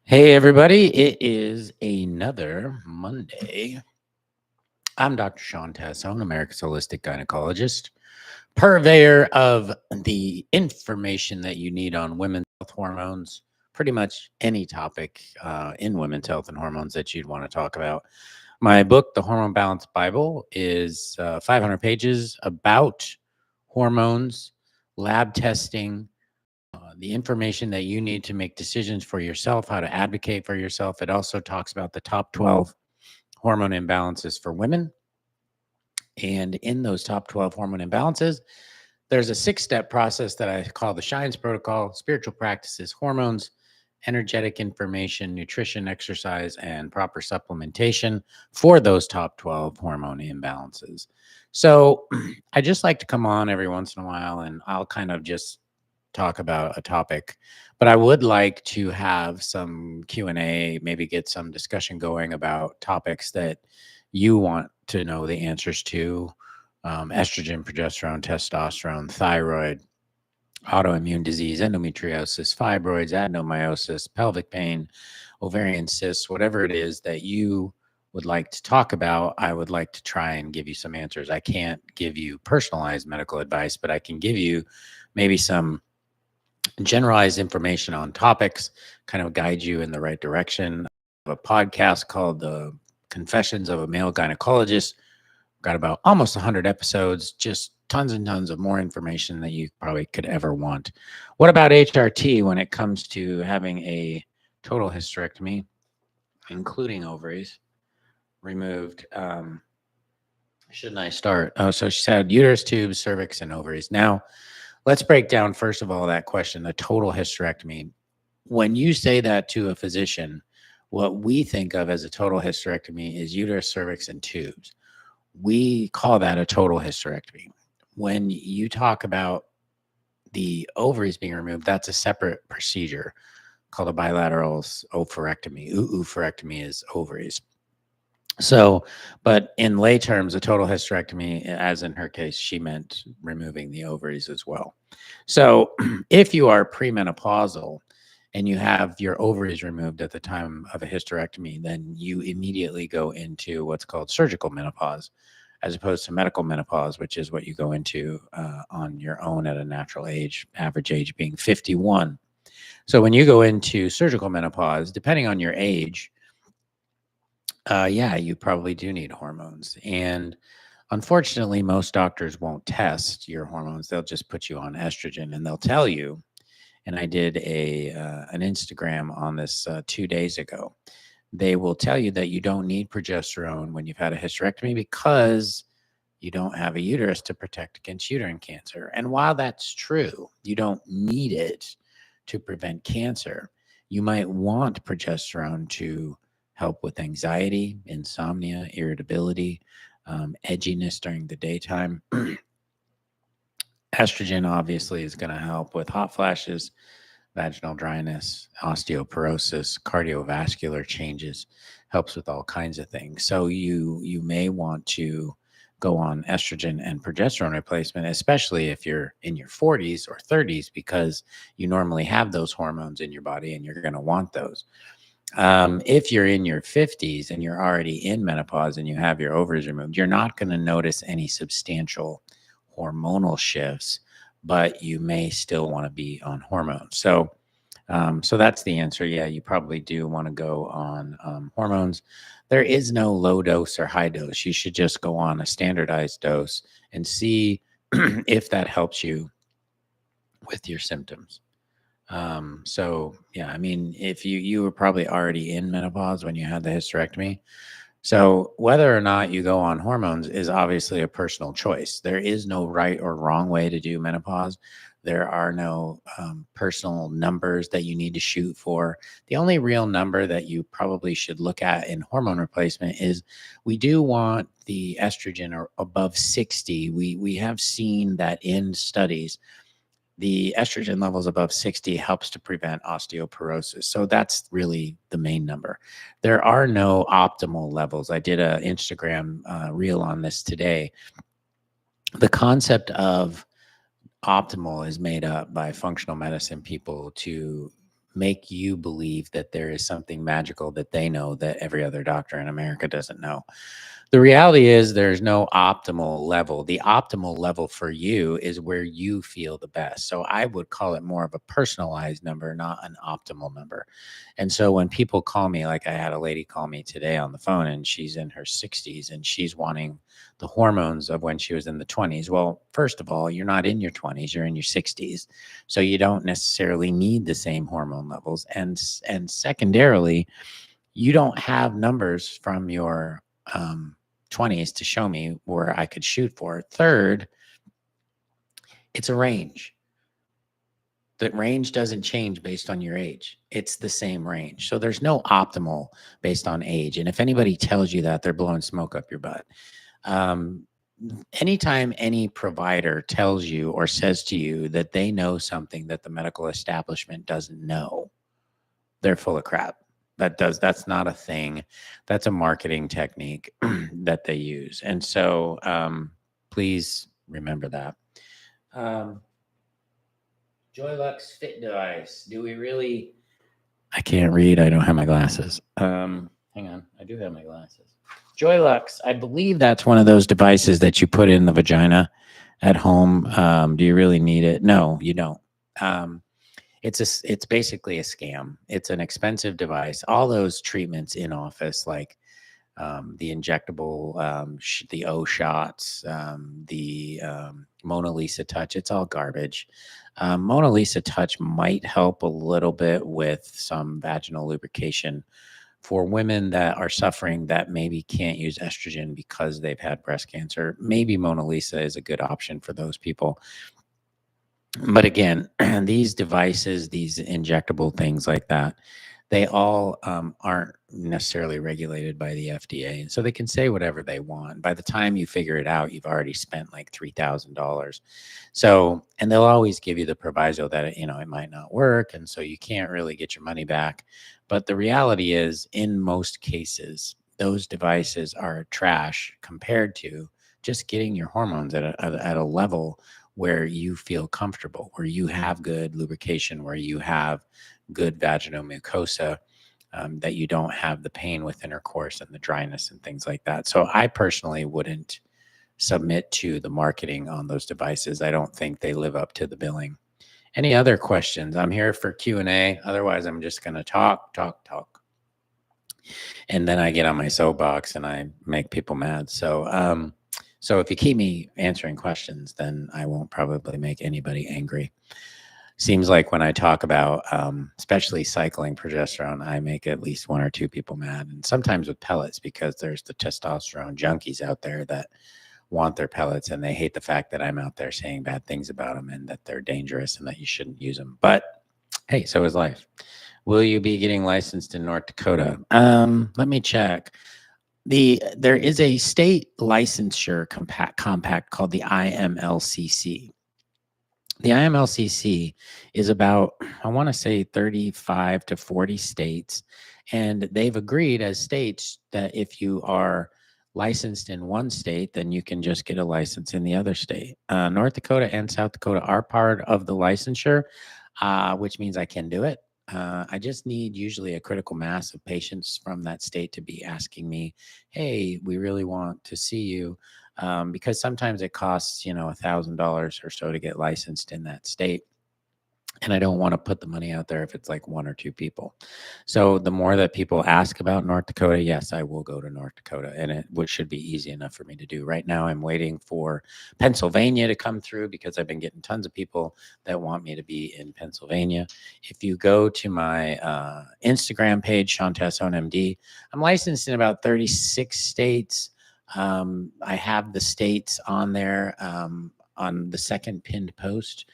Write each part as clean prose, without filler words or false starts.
Hey, everybody. It is another Monday. I'm Dr. Sean Tassone, America's Holistic Gynecologist, purveyor of the information that you need on women's health hormones, pretty much any topic in women's health and hormones that you'd want to talk about. My book, The Hormone Balance Bible, is 500 pages about hormones, lab testing, the information that you need to make decisions for yourself, how to advocate for yourself. It also talks about the top 12 hormone imbalances for women. And in those top 12 hormone imbalances, there's a 6-step process that I call the Shines Protocol: spiritual practices, hormones, energetic information, nutrition, exercise, and proper supplementation for those top 12 hormone imbalances. So I just like to come on every once in a while and I'll kind of just talk about a topic, but I would like to have some Q&A, maybe get some discussion going about topics that you want to know the answers to. Estrogen, progesterone, testosterone, thyroid, autoimmune disease, endometriosis, fibroids, adenomyosis, pelvic pain, ovarian cysts, whatever it is that you would like to talk about, I would like to try and give you some answers. I can't give you personalized medical advice, but I can give you maybe some generalized information on topics, kind of guide you in the right direction. I have a podcast called The Confessions of a Male Gynecologist. Got about almost 100 episodes, just tons and tons of more information that you probably could ever want. What about HRT when it comes to having a total hysterectomy, including ovaries removed? Shouldn't I start? Oh, so she said uterus, tubes, cervix, and ovaries. Now, let's break down, first of all, that question, a total hysterectomy. When you say that to a physician, what we think of as a total hysterectomy is uterus, cervix, and tubes. We call that a total hysterectomy. When you talk about the ovaries being removed, that's a separate procedure called a bilateral oophorectomy. Oophorectomy is ovaries. So, but in lay terms, a total hysterectomy, as in her case, she meant removing the ovaries as well. So, if you are premenopausal and you have your ovaries removed at the time of a hysterectomy, then you immediately go into what's called surgical menopause, as opposed to medical menopause, which is what you go into on your own at a natural age, average age being 51. So, when you go into surgical menopause, depending on your age, yeah, you probably do need hormones. And unfortunately, most doctors won't test your hormones. They'll just put you on estrogen and they'll tell you. And I did an Instagram on this 2 days ago. They will tell you that you don't need progesterone when you've had a hysterectomy because you don't have a uterus to protect against uterine cancer. And while that's true, you don't need it to prevent cancer. You might want progesterone to help with anxiety, insomnia, irritability, edginess during the daytime. Estrogen obviously is going to help with hot flashes, vaginal dryness, osteoporosis, cardiovascular changes, helps with all kinds of things. So you may want to go on estrogen and progesterone replacement, especially if you're in your 40s or 30s, because you normally have those hormones in your body and you're going to want those. If you're in your 50s and you're already in menopause and you have your ovaries removed, you're not going to notice any substantial hormonal shifts, but you may still want to be on hormones. So that's the answer. Yeah, you probably do want to go on hormones. There is no low dose or high dose. You should just go on a standardized dose and see if that helps you with your symptoms. So yeah, I mean, if you were probably already in menopause when you had the hysterectomy. So whether or not you go on hormones is obviously a personal choice. There is no right or wrong way to do menopause. There are no personal numbers that you need to shoot for. The only real number that you probably should look at in hormone replacement is we do want the estrogen or above 60. We have seen that in studies the estrogen levels above 60 helps to prevent osteoporosis. So that's really the main number. There are no optimal levels. I did an Instagram reel on this today. The concept of optimal is made up by functional medicine people to make you believe that there is something magical that they know that every other doctor in America doesn't know. The reality is there's no optimal level. The optimal level for you is where you feel the best. So I would call it more of a personalized number, not an optimal number. And so when people call me, like I had a lady call me today on the phone, and she's in her 60s and she's wanting the hormones of when she was in the 20s. Well, first of all, you're not in your 20s, you're in your 60s. So you don't necessarily need the same hormone levels. And secondarily, you don't have numbers from your 20s to show me where I could shoot for. Third, it's a range. The range doesn't change based on your age. It's the same range. So there's no optimal based on age. And if anybody tells you that, they're blowing smoke up your butt. Anytime any provider tells you or says to you that they know something that the medical establishment doesn't know, they're full of crap. That's not a thing. That's a marketing technique that they use. And so please remember that. Joylux Fit Device. Do we really? I can't read. I don't have my glasses. Hang on. I do have my glasses. Joylux. I believe that's one of those devices that you put in the vagina at home. Do you really need it? No, you don't. It's basically a scam. It's an expensive device. All those treatments in office, like the injectable, the O shots, the Mona Lisa Touch, it's all garbage. Mona Lisa Touch might help a little bit with some vaginal lubrication for women that are suffering that maybe can't use estrogen because they've had breast cancer. Maybe Mona Lisa is a good option for those people. But again, these devices, these injectable things like that, they all aren't necessarily regulated by the FDA. And so they can say whatever they want. By the time you figure it out, you've already spent like $3,000. So, and they'll always give you the proviso that, it might not work. And so you can't really get your money back. But the reality is, in most cases, those devices are trash compared to just getting your hormones at a level where you feel comfortable, where you have good lubrication, where you have good vaginal mucosa, that you don't have the pain with intercourse and the dryness and things like that. So I personally wouldn't submit to the marketing on those devices. I don't think they live up to the billing. Any other questions? I'm here for Q&A. Otherwise, I'm just going to talk. And then I get on my soapbox and I make people mad. So, so if you keep me answering questions, then I won't probably make anybody angry. Seems like when I talk about, especially cycling progesterone, I make at least one or two people mad. And sometimes with pellets, because there's the testosterone junkies out there that want their pellets and they hate the fact that I'm out there saying bad things about them and that they're dangerous and that you shouldn't use them. But hey, so is life. Will you be getting licensed in North Dakota? Let me check. There is a state licensure compact called the IMLCC. The IMLCC is about, I want to say 35 to 40 states. And they've agreed as states that if you are licensed in one state, then you can just get a license in the other state. North Dakota and South Dakota are part of the licensure, which means I can do it. I just need usually a critical mass of patients from that state to be asking me, hey, we really want to see you. Because sometimes it costs, $1,000 or so to get licensed in that state. And I don't want to put the money out there if it's like one or two people. So the more that people ask about North Dakota, yes, I will go to North Dakota, and it should be easy enough for me to do. Right now, I'm waiting for Pennsylvania to come through because I've been getting tons of people that want me to be in Pennsylvania. If you go to my Instagram page, Sean Tassone MD, I'm licensed in about 36 states. I have the states on there on the second pinned post.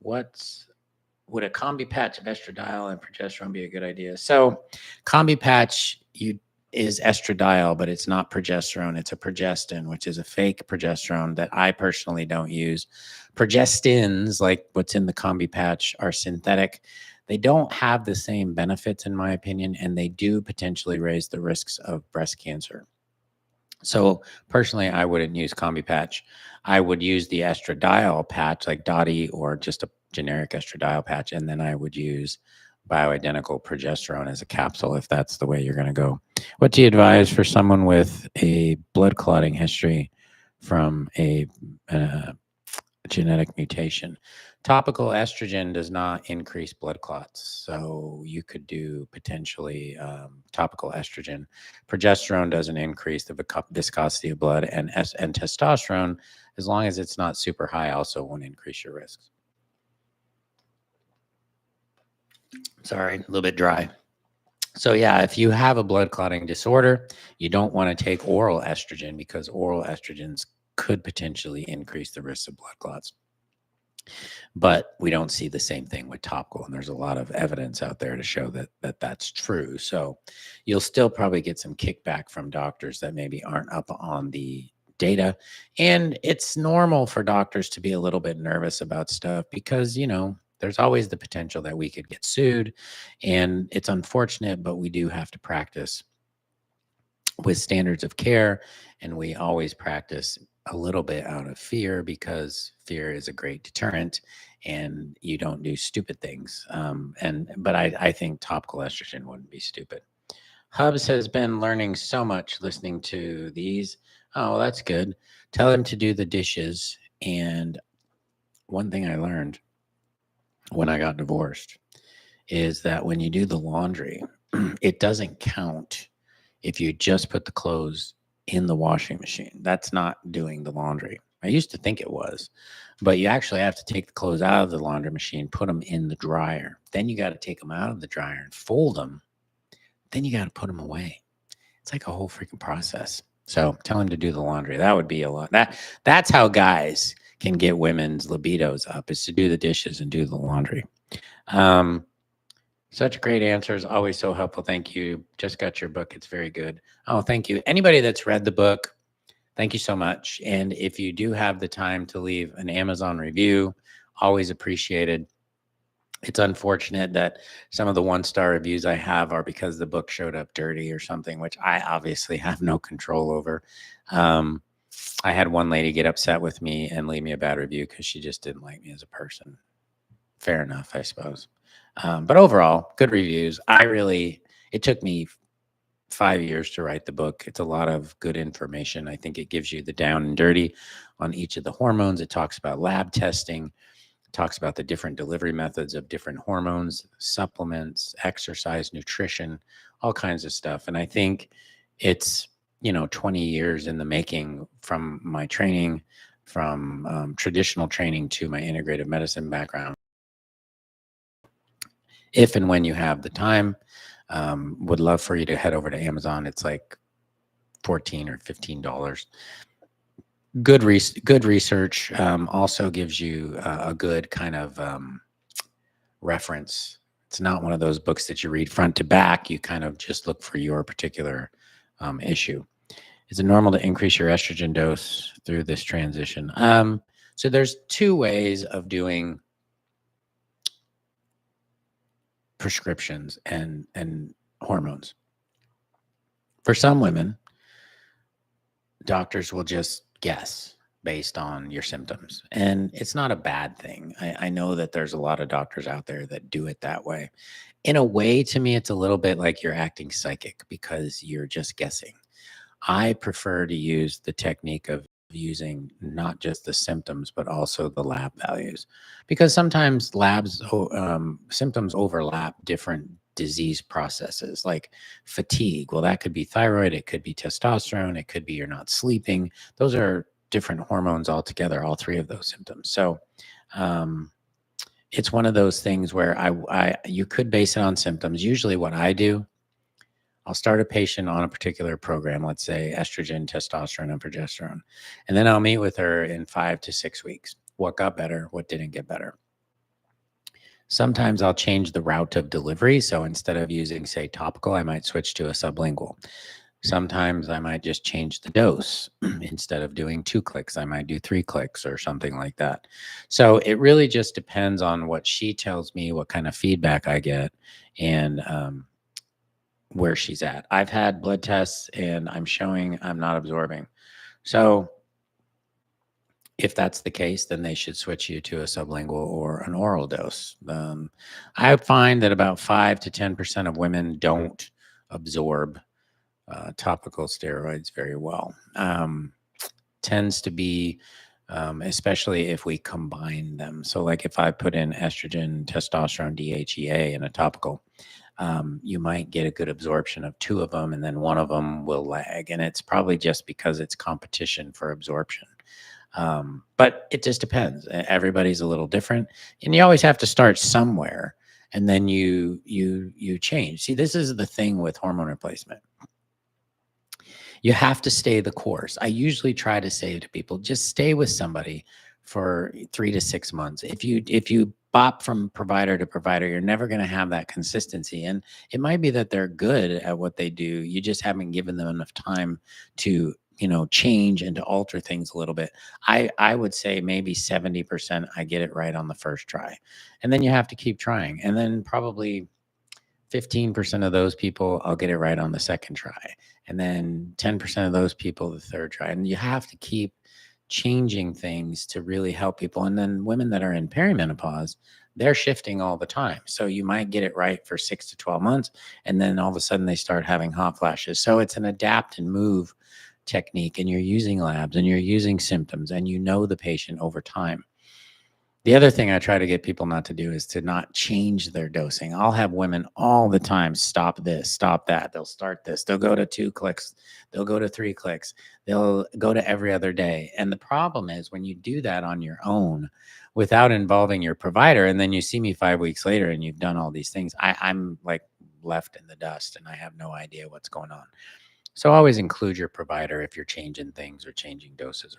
Would a combi patch of estradiol and progesterone be a good idea? So combi patch is estradiol, but it's not progesterone. It's a progestin, which is a fake progesterone that I personally don't use. Progestins, like what's in the combi patch, are synthetic. They don't have the same benefits, in my opinion, and they do potentially raise the risks of breast cancer. So personally, I wouldn't use Combi Patch. I would use the estradiol patch, like Dottie, or just a generic estradiol patch, and then I would use bioidentical progesterone as a capsule if that's the way you're going to go. What do you advise for someone with a blood clotting history from a genetic mutation? Topical estrogen does not increase blood clots, so you could do potentially topical estrogen. Progesterone doesn't increase the viscosity of blood, and testosterone, as long as it's not super high, also won't increase your risks. Sorry, a little bit dry. So yeah, if you have a blood clotting disorder, you don't want to take oral estrogen because oral estrogens could potentially increase the risk of blood clots. But we don't see the same thing with topical, and there's a lot of evidence out there to show that that's true. So you'll still probably get some kickback from doctors that maybe aren't up on the data. And it's normal for doctors to be a little bit nervous about stuff because, there's always the potential that we could get sued. And it's unfortunate, but we do have to practice with standards of care, and we always practice a little bit out of fear because fear is a great deterrent and you don't do stupid things. But I think topical estrogen wouldn't be stupid. Hubs has been learning so much listening to these. Oh, well, that's good. Tell him to do the dishes. And one thing I learned when I got divorced is that when you do the laundry, it doesn't count if you just put the clothes in the washing machine. That's not doing the laundry. I used to think it was, but you actually have to take the clothes out of the laundry machine, put them in the dryer. Then you got to take them out of the dryer and fold them. Then you got to put them away. It's like a whole freaking process. So tell him to do the laundry. That would be a lot. That's how guys can get women's libidos up, is to do the dishes and do the laundry. Such great answers. Always so helpful. Thank you. Just got your book. It's very good. Oh, thank you. Anybody that's read the book, thank you so much. And if you do have the time to leave an Amazon review, always appreciated. It's unfortunate that some of the 1-star reviews I have are because the book showed up dirty or something, which I obviously have no control over. I had one lady get upset with me and leave me a bad review because she just didn't like me as a person. Fair enough, I suppose. But overall, good reviews. It took me 5 years to write the book. It's a lot of good information. I think it gives you the down and dirty on each of the hormones. It talks about lab testing. It talks about the different delivery methods of different hormones, supplements, exercise, nutrition, all kinds of stuff. And I think it's, 20 years in the making from my training, from traditional training to my integrative medicine background. If and when you have the time, would love for you to head over to Amazon. It's like $14 or $15. Good research. Also gives you a good kind of reference. It's not one of those books that you read front to back. You kind of just look for your particular issue. Is it normal to increase your estrogen dose through this transition? So there's 2 ways of doing prescriptions and hormones. For some women, doctors will just guess based on your symptoms, and it's not a bad thing. I know that there's a lot of doctors out there that do it that way. In a way, to me, it's a little bit like you're acting psychic because you're just guessing. I prefer to use the technique of using not just the symptoms, but also the lab values, because sometimes symptoms overlap different disease processes, like fatigue. Well, that could be thyroid, it could be testosterone, it could be you're not sleeping. Those are different hormones altogether, all 3 of those symptoms. So it's one of those things where you could base it on symptoms. Usually what I do, I'll start a patient on a particular program, let's say estrogen, testosterone, and progesterone. And then I'll meet with her in 5 to 6 weeks. What got better? What didn't get better? Sometimes I'll change the route of delivery. So instead of using, say, topical, I might switch to a sublingual. Sometimes I might just change the dose. Instead of doing 2 clicks, I might do 3 clicks or something like that. So it really just depends on what she tells me, what kind of feedback I get. And where she's at. I've had blood tests and I'm showing I'm not absorbing. So if that's the case, then they should switch you to a sublingual or an oral dose. I find that about 5 to 10% of women don't absorb topical steroids very well. Tends to be, especially if we combine them. So, like if I put in estrogen, testosterone, DHEA in a topical, you might get a good absorption of 2 of them, and then 1 of them will lag. And it's probably just because it's competition for absorption. But it just depends. Everybody's a little different, and you always have to start somewhere, and then you change. See, this is the thing with hormone replacement. You have to stay the course. I usually try to say to people, just stay with somebody for 3 to 6 months. If you bop from provider to provider, you're never going to have that consistency. And it might be that they're good at what they do. You just haven't given them enough time to, change and to alter things a little bit. I would say maybe 70% I get it right on the first try. And then you have to keep trying. And then probably 15% of those people, I'll get it right on the second try. And then 10% of those people, the third try. And you have to keep changing things to really help people. And then women that are in perimenopause, they're shifting all the time. So you might get it right for 6 to 12 months. And then all of a sudden they start having hot flashes. So it's an adapt and move technique. And you're using labs and you're using symptoms and you know the patient over time. The other thing I try to get people not to do is to not change their dosing. I'll have women all the time stop this, stop that. They'll start this. They'll go to 2 clicks. They'll go to 3 clicks. They'll go to every other day. And the problem is when you do that on your own without involving your provider, and then you see me 5 weeks later and you've done all these things, I'm like left in the dust and I have no idea what's going on. So always include your provider if you're changing things or changing doses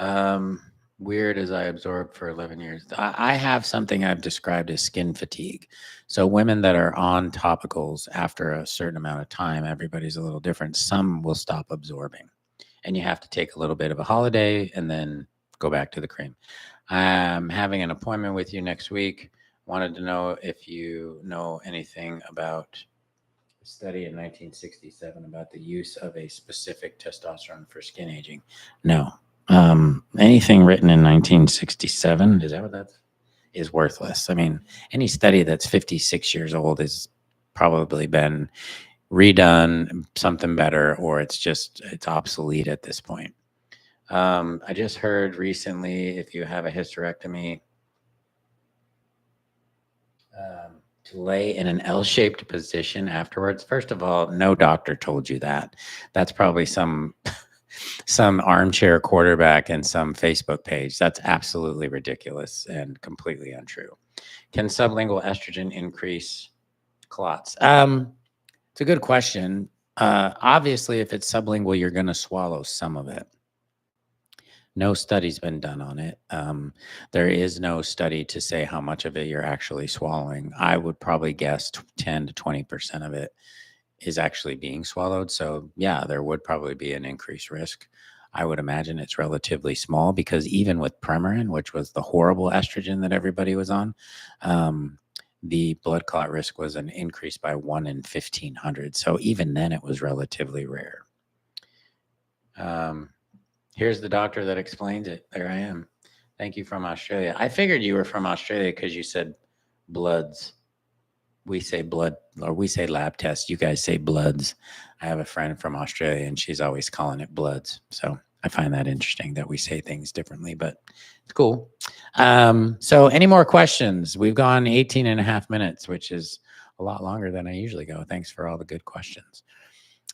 around. Weird as I absorbed for 11 years. I have something I've described as skin fatigue. So women that are on topicals after a certain amount of time, everybody's a little different. Some will stop absorbing and you have to take a little bit of a holiday and then go back to the cream. I'm having an appointment with you next week. Wanted to know if you know anything about a study in 1967 about the use of a specific testosterone for skin aging. No. Anything written in 1967, is that what that is, worthless. I mean, any study that's 56 years old has probably been redone, something better, or it's obsolete at this point. I just heard recently if you have a hysterectomy, to lay in an L-shaped position afterwards. First of all, no doctor told you that. That's probably some armchair quarterback and some Facebook page. That's absolutely ridiculous and completely untrue. Can sublingual estrogen increase clots? It's a good question. Obviously, if it's sublingual, you're going to swallow some of it. No study's been done on it. There is no study to say how much of it you're actually swallowing. I would probably guess 10 to 20% of it is actually being swallowed. So yeah, there would probably be an increased risk. I would imagine it's relatively small because even with Premarin, which was the horrible estrogen that everybody was on, the blood clot risk was an increase by 1 in 1,500. So even then it was relatively rare. Here's the doctor that explains it. There I am. Thank you from Australia. I figured you were from Australia because you said bloods. We say blood, or we say lab tests. You guys say bloods. I have a friend from Australia and she's always calling it bloods. So I find that interesting that we say things differently, but it's cool. So any more questions? We've gone 18 and a half minutes, which is a lot longer than I usually go. Thanks for all the good questions.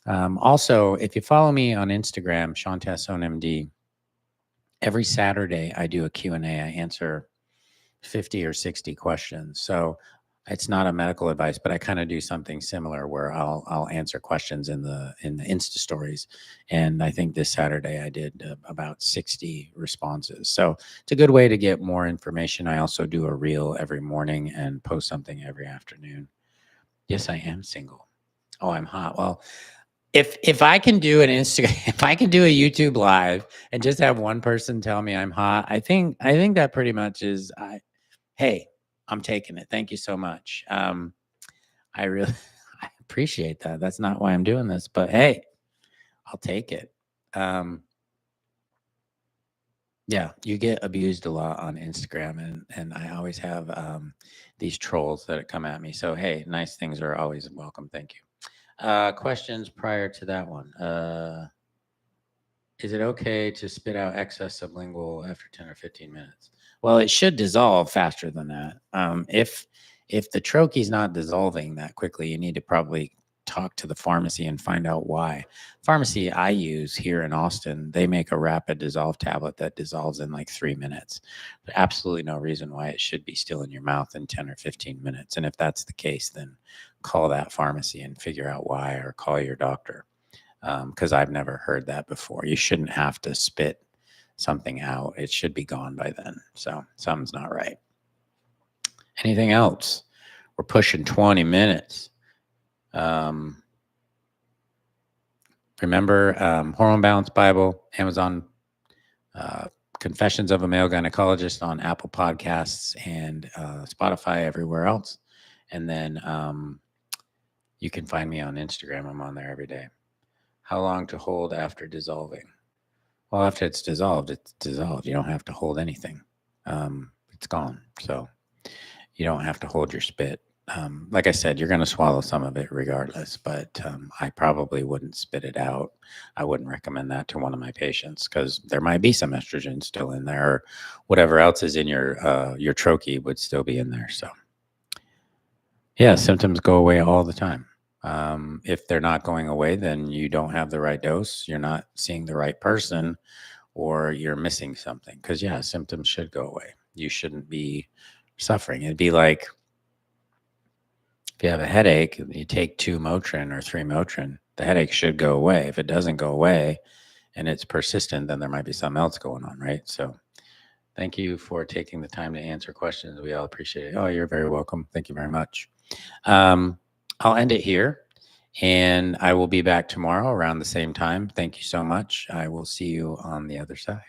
Also, if you follow me on Instagram, SeanTassoneMD, every Saturday I do a Q&A. I answer 50 or 60 questions. So it's not a medical advice, but I kind of do something similar where I'll answer questions in the Insta stories. And I think this Saturday I did about 60 responses. So it's a good way to get more information. I also do a reel every morning and post something every afternoon. Yes, I am single. Oh, I'm hot. Well, if I can do an Instagram, if I can do a YouTube live and just have one person tell me I'm hot, I think that pretty much is, hey, I'm taking it. Thank you so much. I really I appreciate that. That's not why I'm doing this, but hey, I'll take it. Yeah, you get abused a lot on Instagram, and I always have these trolls that come at me. So hey, nice things are always welcome. Thank you. Questions prior to that one. Is it okay to spit out excess sublingual after 10 or 15 minutes? Well, it should dissolve faster than that. If the trochee's not dissolving that quickly, you need to probably talk to the pharmacy and find out why. Pharmacy I use here in Austin, they make a rapid dissolve tablet that dissolves in like 3 minutes. There's absolutely no reason why it should be still in your mouth in 10 or 15 minutes. And if that's the case, then call that pharmacy and figure out why, or call your doctor. Because I've never heard that before. You shouldn't have to spit something out. It should be gone by then. So something's not right. Anything else? We're pushing 20 minutes. Remember, Hormone Balance Bible, Amazon, Confessions of a Male Gynecologist on Apple Podcasts and Spotify, everywhere else. And then you can find me on Instagram. I'm on there every day. How long to hold after dissolving? Well, after it's dissolved, it's dissolved. You don't have to hold anything. It's gone. So you don't have to hold your spit. Like I said, you're going to swallow some of it regardless, but I probably wouldn't spit it out. I wouldn't recommend that to one of my patients because there might be some estrogen still in there, or whatever else is in your trochee would still be in there. So yeah, symptoms go away all the time. If they're not going away, then you don't have the right dose, you're not seeing the right person, or you're missing something. Because yeah, symptoms should go away. You shouldn't be suffering. It'd be like if you have a headache, you take 2 Motrin or 3 Motrin, the headache should go away. If it doesn't go away and it's persistent, then there might be something else going on, right? So thank you for taking the time to answer questions. We all appreciate it. Oh, you're very welcome. Thank you very much. I'll end it here, and I will be back tomorrow around the same time. Thank you so much. I will see you on the other side.